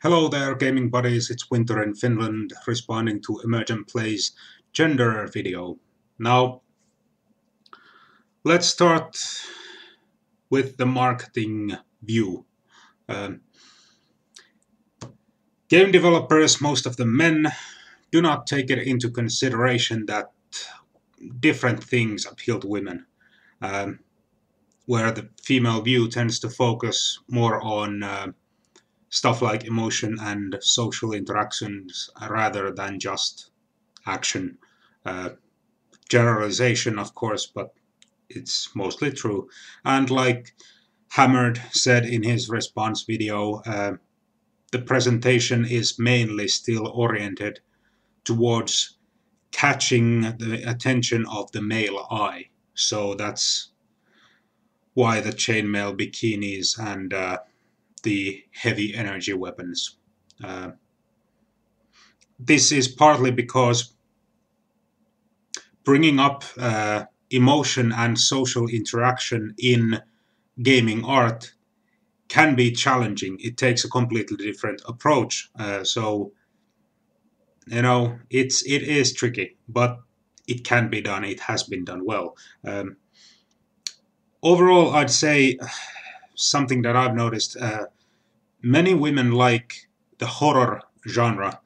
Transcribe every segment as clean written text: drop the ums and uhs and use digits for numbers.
Hello there, gaming buddies, it's Winter in Finland, responding to EmergentPlay's gender video. Now, let's start with the marketing view. Game developers, most of the men, do not take it into consideration that different things appeal to women, where the female view tends to focus more on stuff like emotion and social interactions rather than just action. Generalization, of course, but it's mostly true. And like Hammered said in his response video, the presentation is mainly still oriented towards catching the attention of the male eye. So that's why the chainmail bikinis and the heavy energy weapons. This is partly because bringing up emotion and social interaction in gaming art can be challenging. It takes a completely different approach. So, you know, it is tricky, but it can be done. It has been done well. Overall, I'd say something that I've noticed, many women like the horror genre.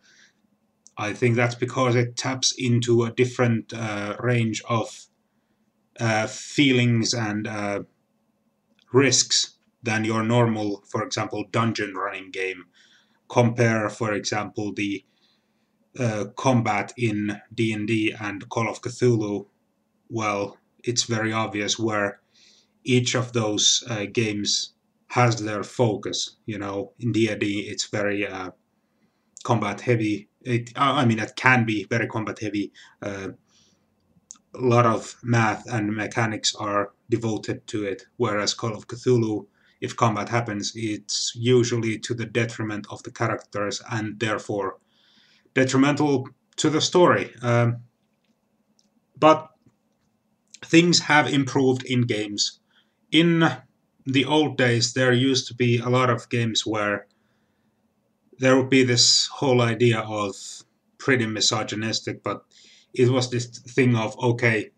I think that's because it taps into a different range of feelings and risks than your normal, for example, dungeon running game. Compare, for example, the combat in D&D and Call of Cthulhu. Well, it's very obvious where each of those games has their focus. You know, in D&D it's very combat heavy. It can be very combat heavy. A lot of math and mechanics are devoted to it, whereas Call of Cthulhu, if combat happens, it's usually to the detriment of the characters and therefore detrimental to the story. But things have improved in games. In the old days, there used to be a lot of games where there would be this whole idea of pretty misogynistic, but it was this thing of, okay,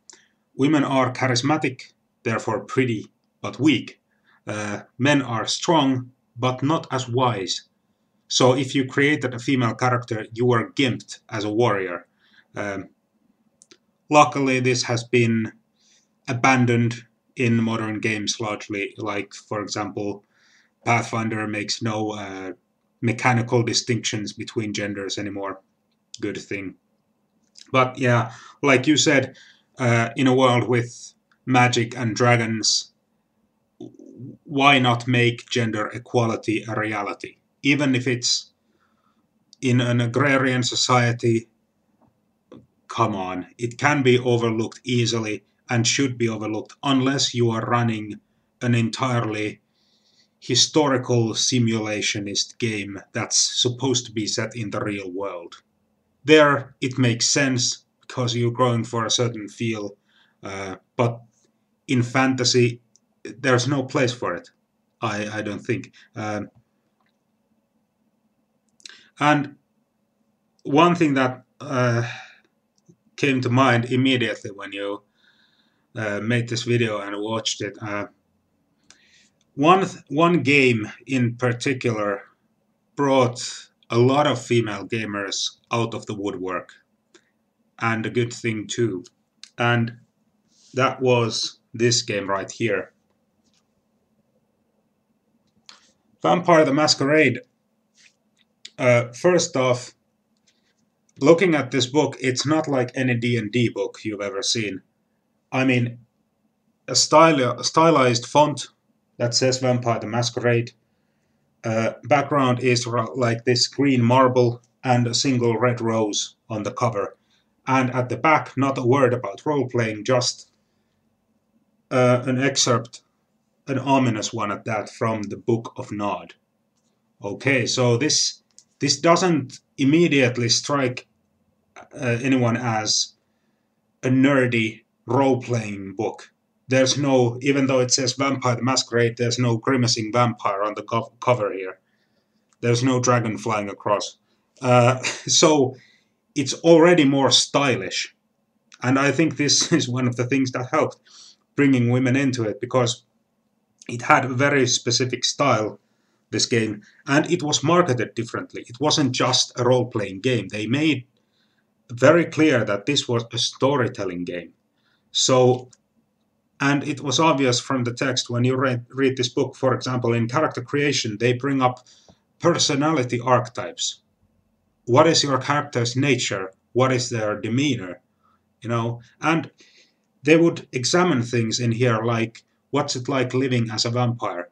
women are charismatic, therefore pretty, but weak. Men are strong, but not as wise. So if you created a female character, you were gimped as a warrior. Luckily, this has been abandoned in modern games largely. Like, for example, Pathfinder makes no mechanical distinctions between genders anymore. Good thing. But yeah, like you said, in a world with magic and dragons, why not make gender equality a reality? Even if it's in an agrarian society, come on, it can be overlooked easily and should be overlooked unless you are running an entirely historical simulationist game that's supposed to be set in the real world. There, it makes sense because you're going for a certain feel, but in fantasy, there's no place for it. I don't think. And one thing that came to mind immediately when you made this video and watched it, one game in particular brought a lot of female gamers out of the woodwork, and a good thing too. And that was this game right here. Vampire the Masquerade. First off, looking at this book, it's not like any D&D book you've ever seen. I mean, a stylized font that says Vampire the Masquerade. Background is like this green marble and a single red rose on the cover. And at the back, not a word about role-playing, just an excerpt, an ominous one at that, from the Book of Nod. Okay, so this doesn't immediately strike anyone as a nerdy role-playing book. There's no, even though it says Vampire the Masquerade, there's no grimacing vampire on the cover here. There's no dragon flying across. So it's already more stylish. And I think this is one of the things that helped bringing women into it, because it had a very specific style, this game, and it was marketed differently. It wasn't just a role-playing game. They made very clear that this was a storytelling game. So, and it was obvious from the text when you read this book. For example, in character creation, they bring up personality archetypes. What is your character's nature? What is their demeanor? And they would examine things in here like, what's it like living as a vampire?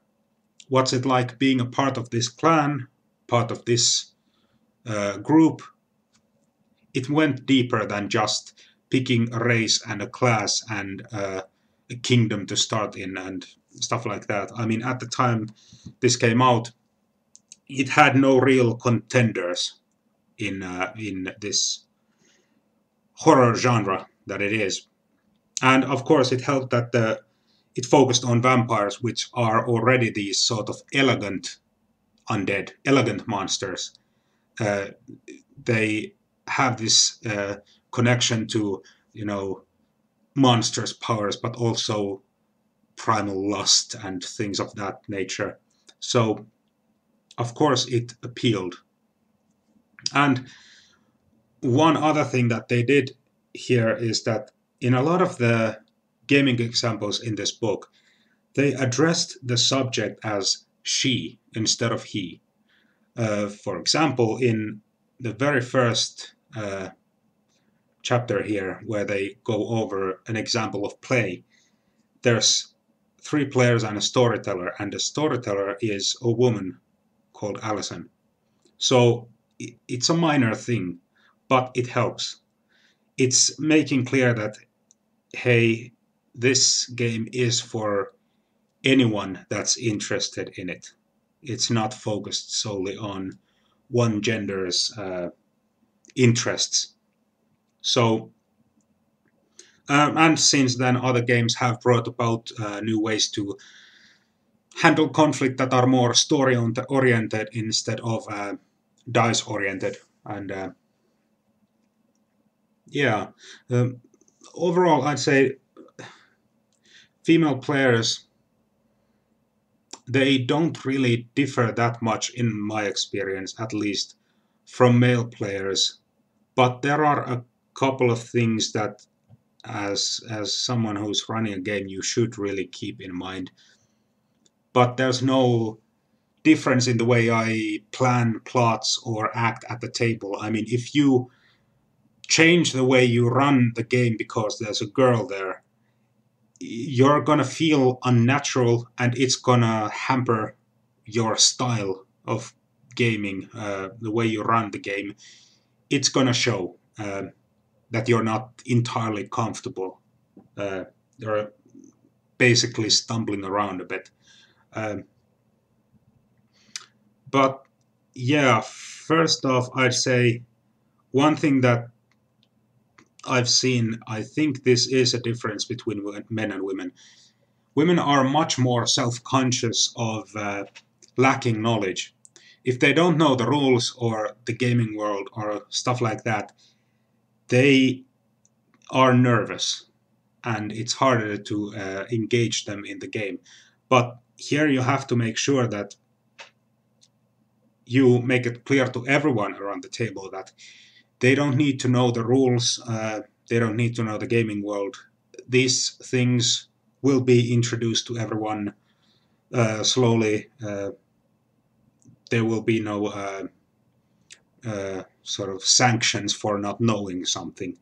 What's it like being a part of this clan, part of this group? It went deeper than just picking a race and a class and a kingdom to start in and stuff like that. I mean, at the time this came out, it had no real contenders in this horror genre that it is. And of course, it helped that it focused on vampires, which are already these sort of elegant undead, elegant monsters. They have this connection to, monstrous powers, but also primal lust and things of that nature. So, of course, it appealed. And one other thing that they did here is that in a lot of the gaming examples in this book, they addressed the subject as she instead of he. For example, in the very first chapter here, where they go over an example of play, there's 3 players and a storyteller, and the storyteller is a woman called Allison. So it's a minor thing, but it helps. It's making clear that, hey, this game is for anyone that's interested in it. It's not focused solely on one gender's interests. So, and since then, other games have brought about new ways to handle conflict that are more story-oriented instead of dice-oriented. And yeah, overall, I'd say female players, they don't really differ that much, in my experience at least, from male players. But there are a couple of things that, as someone who's running a game, you should really keep in mind. But there's no difference in the way I plan plots or act at the table. I mean, if you change the way you run the game because there's a girl there, you're gonna feel unnatural, and it's gonna hamper your style of gaming, the way you run the game. It's gonna show that you're not entirely comfortable. You're basically stumbling around a bit. But yeah, first off, I'd say one thing that I've seen, I think this is a difference between men and women. Women are much more self-conscious of lacking knowledge. If they don't know the rules or the gaming world or stuff like that, they are nervous, and it's harder to engage them in the game. But here you have to make sure that you make it clear to everyone around the table that they don't need to know the rules, they don't need to know the gaming world. These things will be introduced to everyone slowly. There will be no sort of sanctions for not knowing something.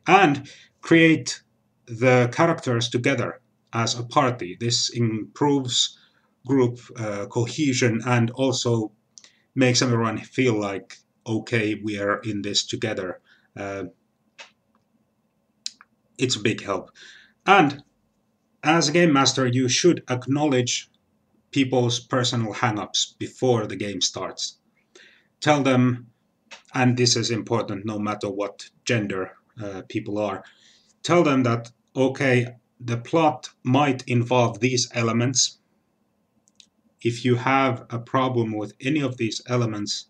And create the characters together as a party. This improves group cohesion and also makes everyone feel like, okay, we are in this together. It's a big help. And as a game master, you should acknowledge people's personal hang-ups before the game starts. Tell them, and this is important no matter what gender people are, tell them that, okay, the plot might involve these elements. if you have a problem with any of these elements,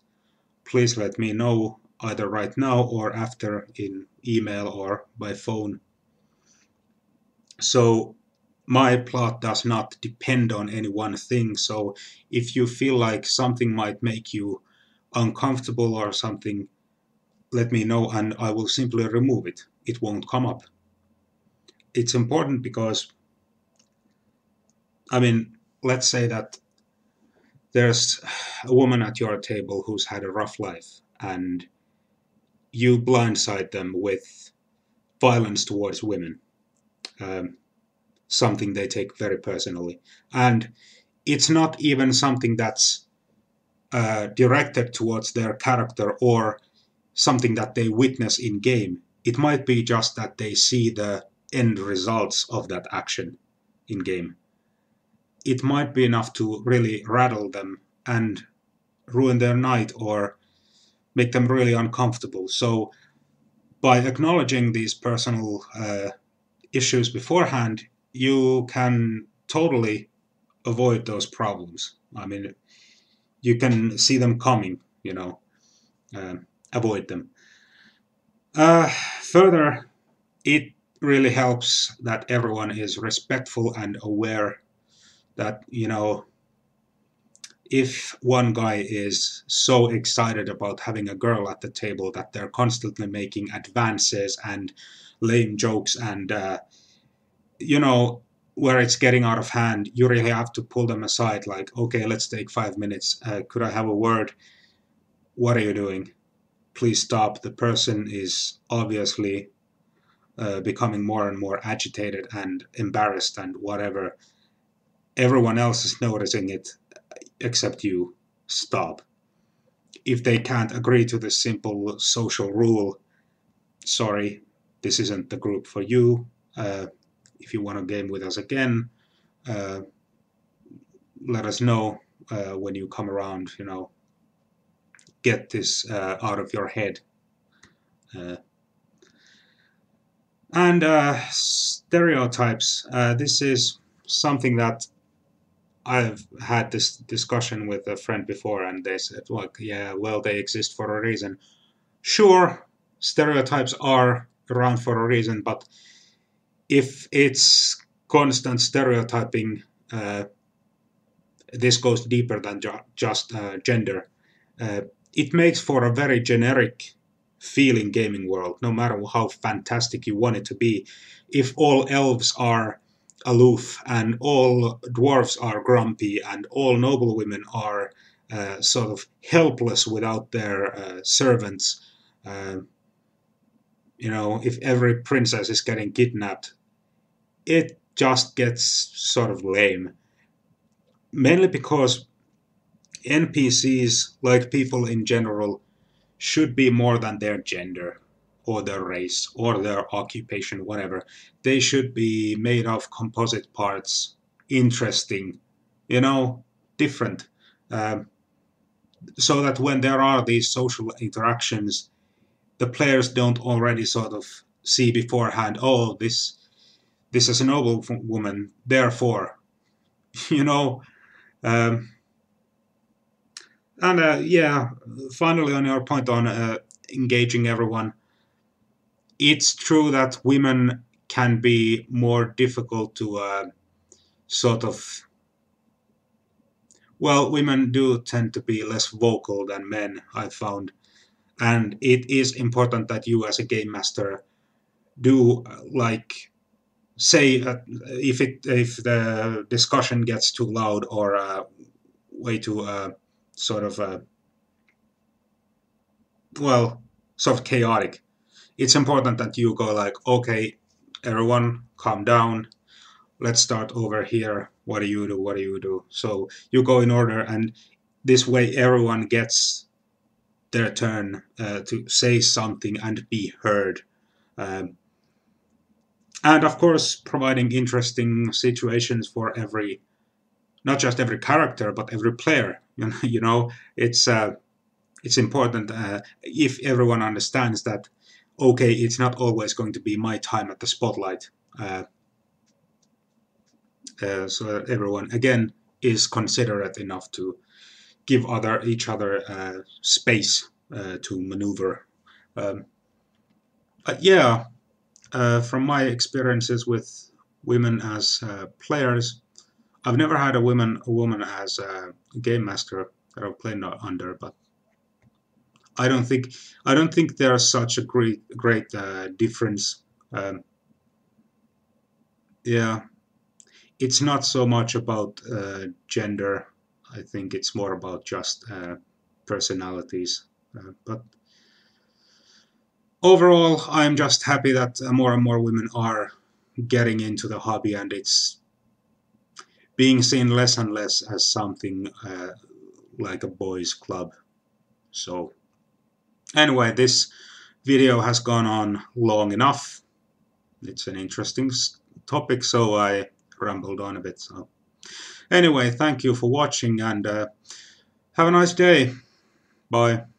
please let me know either right now or after in email or by phone. So my plot does not depend on any one thing. So if you feel like something might make you uncomfortable or something, let me know and I will simply remove it. It won't come up. It's important because, I mean, let's say that there's a woman at your table who's had a rough life and you blindside them with violence towards women, something they take very personally. And it's not even something that's directed towards their character or something that they witness in game. It might be just that they see the end results of that action in game. It might be enough to really rattle them and ruin their night or make them really uncomfortable. So by acknowledging these personal issues beforehand, you can totally avoid those problems. I mean, you can see them coming, avoid them. Further, it really helps that everyone is respectful and aware that, if one guy is so excited about having a girl at the table that they're constantly making advances and lame jokes and, where it's getting out of hand, you really have to pull them aside like, okay, let's take 5 minutes. Could I have a word? What are you doing? Please stop. The person is obviously becoming more and more agitated and embarrassed and whatever. Everyone else is noticing it except you. Stop. If they can't agree to this simple social rule, sorry, this isn't the group for you. If you want to game with us again, let us know when you come around, get this out of your head. And stereotypes. This is something that I've had this discussion with a friend before, and they said, like, yeah, well, they exist for a reason. Sure, stereotypes are around for a reason, but if it's constant stereotyping, this goes deeper than just gender. It makes for a very generic feeling gaming world, no matter how fantastic you want it to be. If all elves are aloof and all dwarves are grumpy and all noblewomen are sort of helpless without their servants, if every princess is getting kidnapped, it just gets sort of lame. Mainly because NPCs, like people in general, should be more than their gender or their race or their occupation, whatever. They should be made of composite parts, interesting, different. So that when there are these social interactions, the players don't already sort of see beforehand, oh, this is a noble woman, therefore, you know. Um, and yeah, finally on your point on engaging everyone, it's true that women can be more difficult to sort of. Well, women do tend to be less vocal than men, I've found. And it is important that you, as a game master, do like say if the discussion gets too loud or way too sort of well sort of chaotic. It's important that you go like, okay, everyone, calm down. Let's start over here. What do you do? What do you do? So you go in order, and this way everyone gets their turn to say something and be heard. Um, and of course, providing interesting situations for not just every character, but every player. It's important if everyone understands that, okay, it's not always going to be my time at the spotlight. So everyone, again, is considerate enough to give each other space to maneuver. But yeah, from my experiences with women as players, I've never had a woman as a game master that I've played under, but I don't think there's such a great difference. Um, yeah, it's not so much about gender. I think it's more about just personalities. But overall, I'm just happy that more and more women are getting into the hobby, and it's being seen less and less as something like a boys' club. So anyway, this video has gone on long enough. It's an interesting topic, so I rambled on a bit. So anyway, thank you for watching, and have a nice day. Bye.